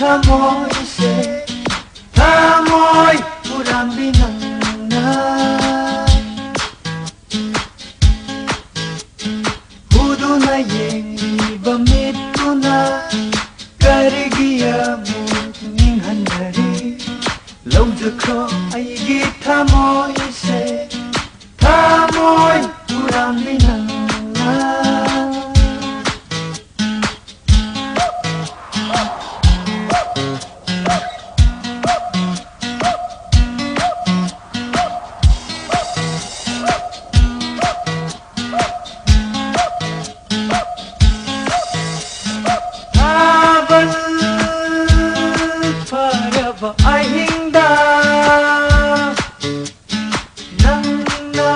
thamoise thamoi hurambi nangna Huduna yengliba mituna karigi amuk ninghanari lawjakro aigi thamoise thamoi hurambi nangna Ahinda nangna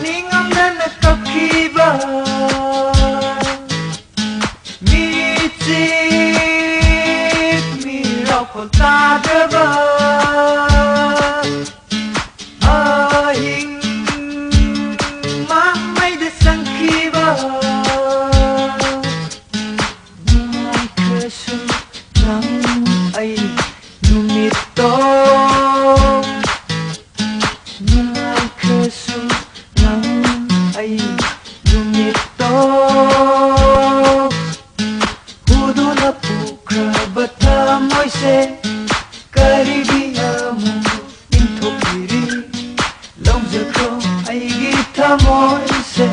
ningamna kakiba mitit miracle tadaba ahing mamay de sangkiba may kaso nang ay lumito Nungay kaso lang ay lumito Huduna pukra bata moise Karibiya mo intopiri Lawjakro ay gita moise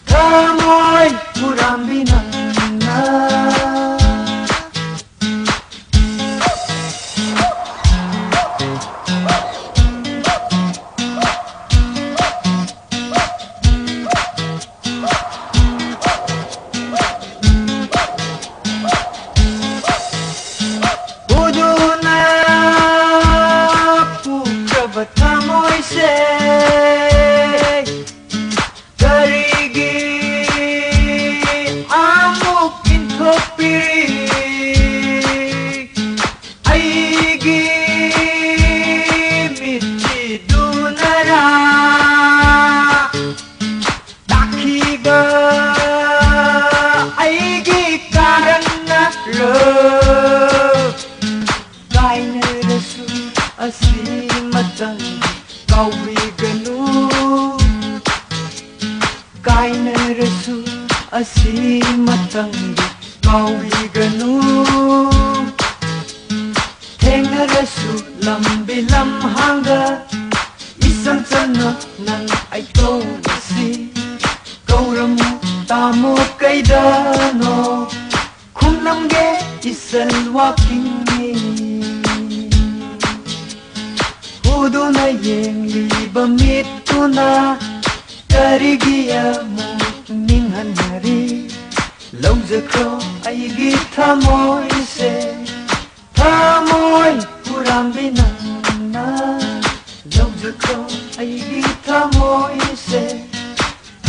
Tamoy hurambi na Thamoise karigi amuk intopiri aigi mituna dakiga aigi karana kaina rasu asi matang kauriganu kaina rasu asi matang kauriganu thenga rasu lambi lamhanga isang chana nang ai kaurasi kauramu tamo kaidano khumnamge isal walking me Huduna yengliba mituna karigi amuk ninghanari lawjakro aigi thamoise thamoi hurambi nangna lawjakro aigi thamoise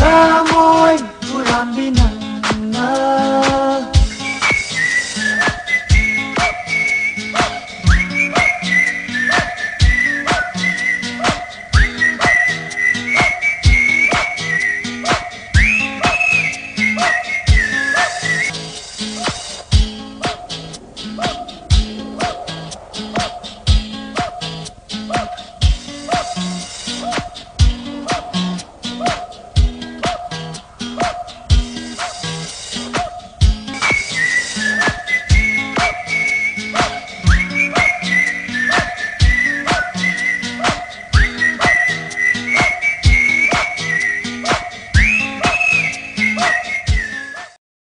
thamoi hurambi